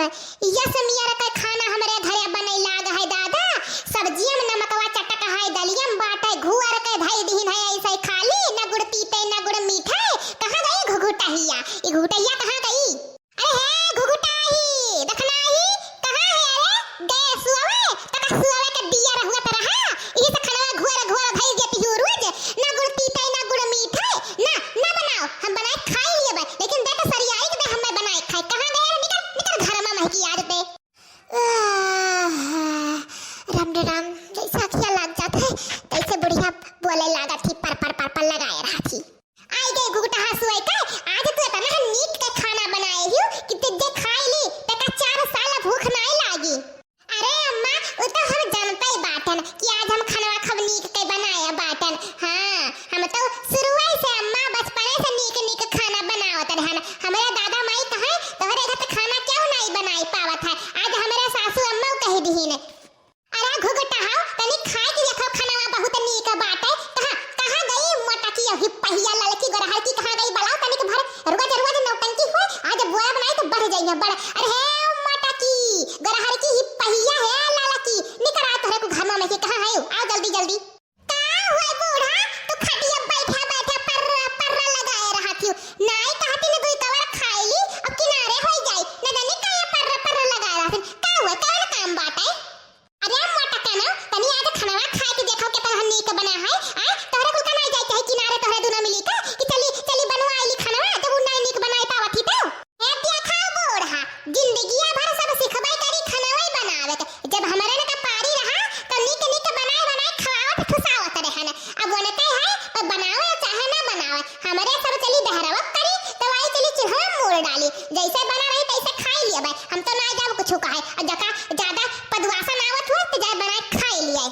Yes मियारा का खाना हमारे घरे बने लाग है दादा। सब्जियां में नमकवा चटक है, दलिया में बाटे घुआर के धई दीन है, ऐसे खाली न गुड़ तीते न गुड़ मीठा। कहां गई घुघुटहिया? ई घुघुटहिया कहां गई? अरे हे घुघुटाही देखना ही कहां है? अरे गए सुआवे तक सुआवे के दिया रहुआ तरह ई से खाना घुआर घुआर धई देती हो रोज। न गुड़ तीते न गुड़ मीठा ना ना बनाओ, हम बनाए खाई लिए बा, लेकिन देख सरियाई के हम बनाए खाए। कहां गए? निकल निकल घर में महकी आदत है। राम रे राम, जैसा अखियां लग जात है तैसे बुढ़िया बोले लागत थी, पर लगाए रहा थी। आई गए घुघुटा हसुआई का, आज तो इतना नीक के खाना बनाए हियो कि तुझे खाई ली तका 4 साल भूख नहीं लागी। अरे अम्मा वो तो हम जानते ही बाटन कि आज हम खाना खब नीक के बनाया बाटन। हां हम तो शुरुआत से अम्मा बचपन से नीक नीक खाना बनावत रहन। हमारे दादा माई कहे तोहरे घर पे खाना क्यों नहीं बनाई पावत है? आज हमारे सासू अम्मा कह दीहिन। अरे घुघुटा हां तनी खाए के देखो खाना बहुत नीक बाटे। कहां गई मोटा की अभी पहिया लड़की गरहर की कहां गई? बलाओ तनी के भर रोज नौटंकी हो, आज बुआ बनाई तो बढ़ जाइए बड़। अरे हे मोटा की गरहर की ही पहिया है लड़की, निकल आ तोरे को घर में के कहां है? आओ जल्दी जल्दी। का हुआ बूढ़ा तू खटिया बैठा बैठा पर लगाए रहा थी। नाई कहती ने दुई कवर खाई ली अब किनारे हो जाई न जाने का पर लगा रहा थी। का हुआ कौन काम बात है? अरे मोटा काना तनी आज खाना खाए के देखो के तोहर नीक बना है। आ तोहरे कुल कनाई जाई चाहे किनारे तोहरे दुना मिली का कि चली बनवा आईली खाना जब उ नहीं नीक बनाई पावत थी तो। ए देखा बूढ़ा जिंदगिया भर सब सिखबाई करी खानाई बनावे के, जब हमारे ने का पारी रहा तो नीक नीक बनाए खवावत खुसावत रहन। अब बनते है पर बनावे चाहे ना बनावे हमारे सब चली बहरावत करी दवाई चली चूल्हा मोड़ डाली, जैसे बना रही तैसे खाई लिया भाई। हम तो ना जाब कुछ कहे और जका ज्यादा पदवासन आवत हो तो जाए बनाए खाई लिया।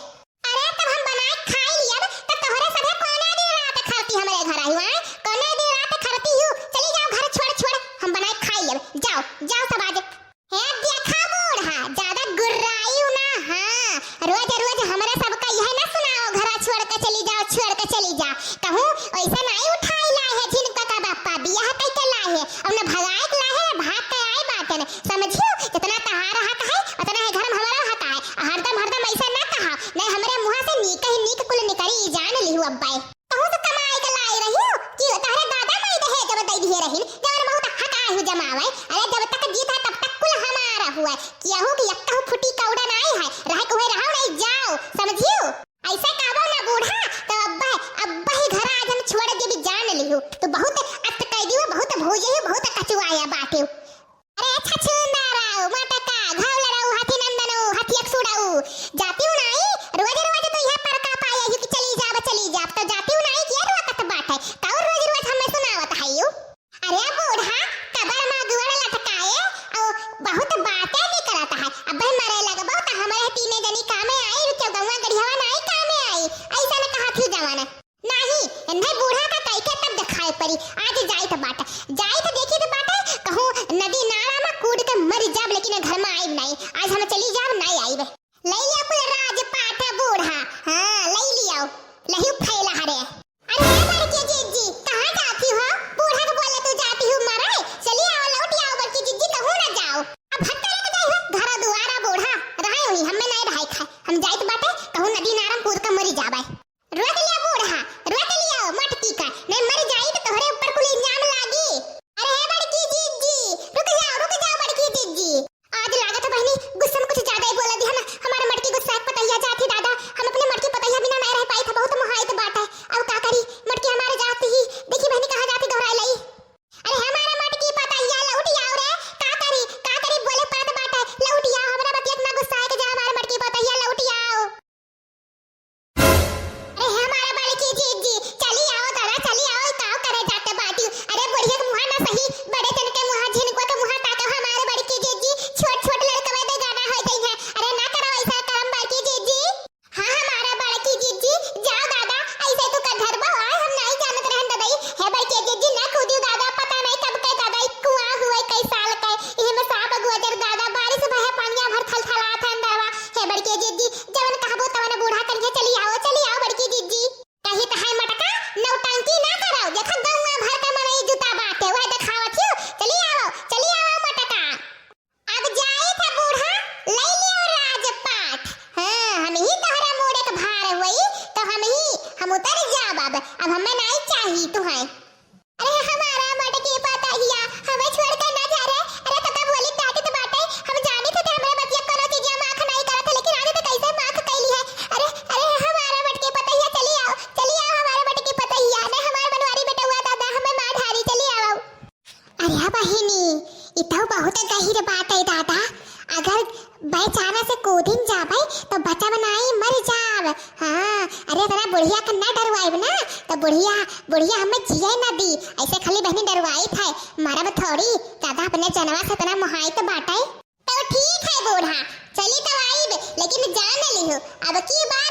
अरे तब हम बनाए खाई लिया तो तोहरे सभे कोने दिन रात खरती हमारे घर आई हुआ कोने दिन रात खरती हूं। चली जाओ घर छोड़ हम बनाए खाई लिया। जाओ जाओ सब आज। हे देखा बूढ़ा ज्यादा गुर्राई ना। हां रोज हमारे सबका यह ना सुनाओ घर छोड़ के चली जाओ कहूं ऐसा नहीं उठाई ला है जिनका का बापा बियाह कई के ला है और ना भगाए के ला है भाग के आए बात ने समझियो। जितना कहा रहा है उतना है घर में हमारा हक है। हरदम ऐसा ना कहा नहीं हमारे मुंह से नीक कुल निकली जान लिहु अब्बाई। कहूं तो कमाई के लाई रहियो कि तारे दादा माई दहे जब दई दिए रहिन जवन बहुत हक आयु जमावे। अरे जब तक जीत है तब तक कुल हमारा हुआ कियाहू कि यक्का फुटी कौड़ा नहीं है रह को रहो नहीं जाओ समझियो। ऐसे कहबो ना बूढ़ा तो अब्बा ही घर आज हम छोड़ के भी जान लिहु तो बहुत अत कह दियो बहुत भोजे बहुत कचुआया बाटे। अरे अच्छा छुंदाराओ मटका घावलराओ हाथी नंदनो हाथी अक्सुड़ाओ जाती हूं नहीं रोज तो यह पर का पाया कि चली जा तो जाती हूं नहीं किया रोकत बात है तो रोज हमें सुनावत है यू। अरे बूढ़ा कबर में गुड़ लटकाए और बहुत बातें भी करता है। अब मरे लगबो तो हमारे तीने जनी कामे आई चौगवा गढ़ियावा नहीं कामे आई ऐसा ने कहा थी जवाना नहीं अंधे बूढ़ा का कई के तब दिखाए पड़ी। आज जाई तो देखी तो बात कहूं नदी नाला में कूद के मर जाब लेकिन घर में आई नहीं। आज हम चली जाब नहीं आई वे ले लिया कुल राजपाट बूढ़ा। हां ले लिया लही फैला हरे। अरे लड़की जीजी कहां जाती हो? बूढ़ा को बोले तू जाती हूं मारे चली आओ लौट आओ बड़की जीजी कहूं ना जाओ। अब भटके लेके जाई हो घर दुआरा बूढ़ा रहे हुई हमें नहीं रहाई खाए हम जाइत बाटे कहूं नदी नारम कूद के मरी जाबे। रोक लिया बूढ़ा रोक लिया मटकी का नहीं मर जाई तो तोहरे ऊपर कुल इल्जाम लागी। अरे बड़की जीजी रुक जाओ बड़की जीजी आज लागत बहनी बहिनी इतना बहुत गहीर बात है दादा। अगर बेचारा से कोदिन जाबे तो बचा बनाई मर जाब। हाँ अरे तरा बुढ़िया का ना डरवाइब ना तो बुढ़िया हमें जिए ना दी। ऐसे खाली बहनी डरवाई था मरब थोड़ी दादा अपने जनवा से तना मुहाई तो बाटे। तो ठीक है बूढ़ा चली तो आइब लेकिन जान ली हो अब की बात